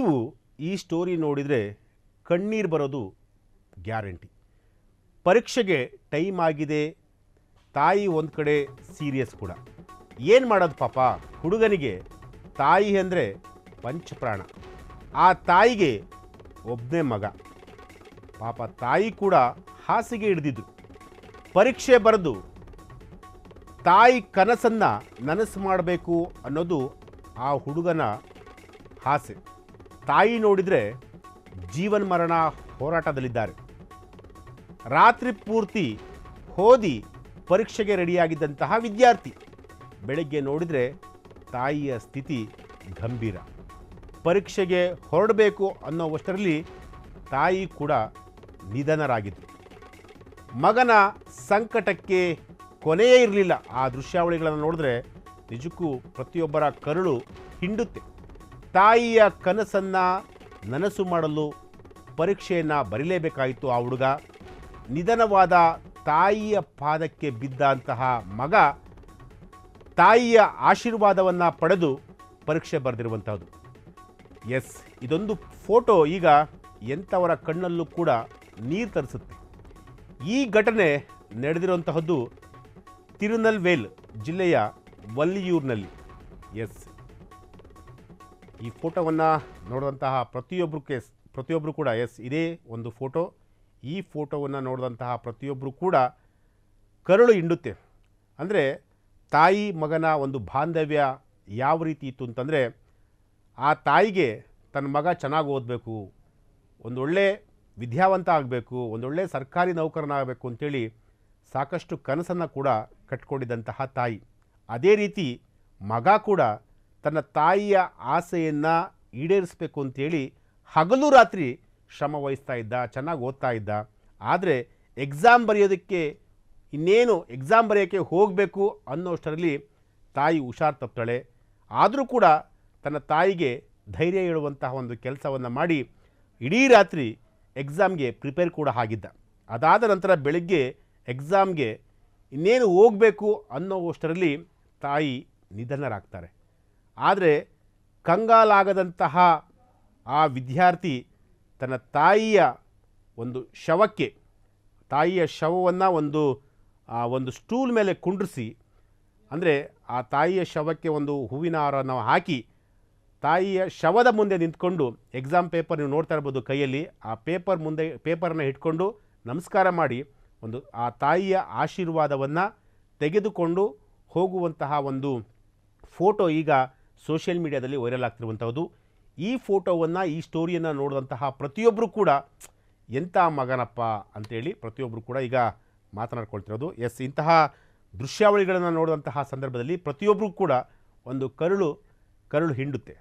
ನೀವು ಈ ಸ್ಟೋರಿ ನೋಡಿದರೆ ಕಣ್ಣೀರು ಬರೋದು ಗ್ಯಾರಂಟಿ. ಪರೀಕ್ಷೆಗೆ ಟೈಮ್ ಆಗಿದೆ, ತಾಯಿ ಒಂದು ಕಡೆ ಸೀರಿಯಸ್ ಕೂಡ. ಏನು ಮಾಡೋದು ಪಾಪ, ಹುಡುಗನಿಗೆ ತಾಯಿ ಅಂದರೆ ಪಂಚಪ್ರಾಣ. ಆ ತಾಯಿಗೆ ಒಬ್ಬನೇ ಮಗ. ಪಾಪ ತಾಯಿ ಕೂಡ ಹಾಸಿಗೆ ಹಿಡಿದಿದ್ರು. ಪರೀಕ್ಷೆ ಬರೆದು ತಾಯಿ ಕನಸನ್ನು ನನಸು ಮಾಡಬೇಕು ಅನ್ನೋದು ಆ ಹುಡುಗನ ಆಸೆ. ತಾಯಿ ನೋಡಿದರೆ ಜೀವನ ಮರಣ ಹೋರಾಟದಲ್ಲಿದ್ದಾರೆ. ರಾತ್ರಿ ಪೂರ್ತಿ ಓದಿ ಪರೀಕ್ಷೆಗೆ ರೆಡಿಯಾಗಿದ್ದಂತಹ ವಿದ್ಯಾರ್ಥಿ ಬೆಳಗ್ಗೆ ನೋಡಿದರೆ ತಾಯಿಯ ಸ್ಥಿತಿ ಗಂಭೀರ. ಪರೀಕ್ಷೆಗೆ ಹೊರಡಬೇಕು ಅನ್ನೋವಷ್ಟರಲ್ಲಿ ತಾಯಿ ಕೂಡ ನಿಧನರಾಗಿದ್ದರು. ಮಗನ ಸಂಕಟಕ್ಕೆ ಕೊನೆಯೇ ಇರಲಿಲ್ಲ. ಆ ದೃಶ್ಯಾವಳಿಗಳನ್ನು ನೋಡಿದ್ರೆ ನಿಜಕ್ಕೂ ಪ್ರತಿಯೊಬ್ಬರ ಕರುಳು ಹಿಂಡುತ್ತೆ. ತಾಯಿಯ ಕನಸನ್ನು ನನಸು ಮಾಡಲು ಪರೀಕ್ಷೆಯನ್ನು ಬರೀಲೇಬೇಕಾಯಿತು ಆ ಹುಡುಗ. ನಿಧನವಾದ ತಾಯಿಯ ಪಾದಕ್ಕೆ ಬಿದ್ದಂತಹ ಮಗ ತಾಯಿಯ ಆಶೀರ್ವಾದವನ್ನು ಪಡೆದು ಪರೀಕ್ಷೆ ಬರೆದಿರುವಂಥದ್ದು. ಎಸ್, ಇದೊಂದು ಫೋಟೋ ಈಗ ಎಂಥವರ ಕಣ್ಣಲ್ಲೂ ಕೂಡ ನೀರು ತರಿಸುತ್ತೆ. ಈ ಘಟನೆ ನಡೆದಿರುವಂತಹದ್ದು ತಿರುನಲ್ವೇಲ್ ಜಿಲ್ಲೆಯ ವಲ್ಲಿಯೂರಿನಲ್ಲಿ. ಈ ಫೋಟೋವನ್ನು ನೋಡಿದಂತಹ ಪ್ರತಿಯೊಬ್ಬರು ಕೂಡ ಇದೇ ಒಂದು ಫೋಟೋ. ಈ ಫೋಟೋವನ್ನು ನೋಡಿದಂತಹ ಪ್ರತಿಯೊಬ್ಬರು ಕೂಡ ಕರುಳು ಹಿಂಡುತ್ತೆ. ಅಂದರೆ ತಾಯಿ ಮಗನ ಒಂದು ಬಾಂಧವ್ಯ ಯಾವ ರೀತಿ ಇತ್ತು ಅಂತಂದರೆ, ಆ ತಾಯಿಗೆ ತನ್ನ ಮಗ ಚೆನ್ನಾಗಿ ಓದಬೇಕು, ಒಂದೊಳ್ಳೆ ವಿದ್ಯಾವಂತ ಆಗಬೇಕು, ಒಂದೊಳ್ಳೆ ಸರ್ಕಾರಿ ನೌಕರನಾಗಬೇಕು ಅಂತೇಳಿ ಸಾಕಷ್ಟು ಕನಸನ್ನು ಕೂಡ ಕಟ್ಕೊಂಡಿದ್ದಂತಹ ತಾಯಿ. ಅದೇ ರೀತಿ ಮಗ ಕೂಡ ತನ್ನ ತಾಯಿಯ ಆಸೆಯನ್ನು ಈಡೇರಿಸಬೇಕು ಅಂತೇಳಿ ಹಗಲು ರಾತ್ರಿ ಶ್ರಮ ವಹಿಸ್ತಾ ಇದ್ದ, ಚೆನ್ನಾಗಿ ಓದ್ತಾ ಇದ್ದ. ಆದರೆ ಎಕ್ಸಾಮ್ ಬರೆಯೋದಕ್ಕೆ ಎಕ್ಸಾಮ್ ಬರೆಯೋಕ್ಕೆ ಹೋಗಬೇಕು ಅನ್ನೋಷ್ಟರಲ್ಲಿ ತಾಯಿ ಹುಷಾರು ತಪ್ತಾಳೆ. ಆದರೂ ಕೂಡ ತನ್ನ ತಾಯಿಗೆ ಧೈರ್ಯ ಹೇಳುವಂತಹ ಒಂದು ಕೆಲಸವನ್ನು ಮಾಡಿ ಇಡೀ ರಾತ್ರಿ ಎಕ್ಸಾಮ್ಗೆ ಪ್ರಿಪೇರ್ ಕೂಡ ಆಗಿದ್ದ. ಅದಾದ ನಂತರ ಬೆಳಗ್ಗೆ ಎಕ್ಸಾಮ್ಗೆ ಹೋಗಬೇಕು ಅನ್ನೋವಷ್ಟರಲ್ಲಿ ತಾಯಿ ನಿಧನರಾಗ್ತಾರೆ. ಆದರೆ ಕಂಗಾಲಾಗದಂತಹ ಆ ವಿದ್ಯಾರ್ಥಿ ತನ್ನ ತಾಯಿಯ ಒಂದು ತಾಯಿಯ ಶವವನ್ನು ಒಂದು ಸ್ಟೂಲ್ ಮೇಲೆ ಕುಂಡ್ರಿಸಿ, ಅಂದರೆ ಆ ತಾಯಿಯ ಶವಕ್ಕೆ ಒಂದು ಹೂವಿನ ಹಾರವನ್ನು ಹಾಕಿ ತಾಯಿಯ ಶವದ ಮುಂದೆ ನಿಂತ್ಕೊಂಡು ಎಕ್ಸಾಮ್ ಪೇಪರ್ ನೀವು ನೋಡ್ತಾ ಇರ್ಬೋದು ಕೈಯಲ್ಲಿ, ಆ ಪೇಪರನ್ನು ಇಟ್ಕೊಂಡು ನಮಸ್ಕಾರ ಮಾಡಿ ಆ ತಾಯಿಯ ಆಶೀರ್ವಾದವನ್ನು ತೆಗೆದುಕೊಂಡು ಹೋಗುವಂತಹ ಒಂದು ಫೋಟೋ ಈಗ ಸೋಷಿಯಲ್ ಮೀಡಿಯಾದಲ್ಲಿ ವೈರಲ್ ಆಗ್ತಿರುವಂಥದ್ದು. ಈ ಫೋಟೋವನ್ನು, ಈ ಸ್ಟೋರಿಯನ್ನು ನೋಡಿದಂತಹ ಪ್ರತಿಯೊಬ್ಬರು ಕೂಡ ಎಂಥ ಮಗನಪ್ಪ ಅಂತೇಳಿ ಪ್ರತಿಯೊಬ್ಬರು ಕೂಡ ಈಗ ಮಾತನಾಡ್ಕೊಳ್ತಿರೋದು. ಇಂತಹ ದೃಶ್ಯಾವಳಿಗಳನ್ನು ನೋಡಿದಂತಹ ಸಂದರ್ಭದಲ್ಲಿ ಪ್ರತಿಯೊಬ್ಬರು ಕೂಡ ಒಂದು ಕರುಳು ಹಿಂಡುತ್ತೆ.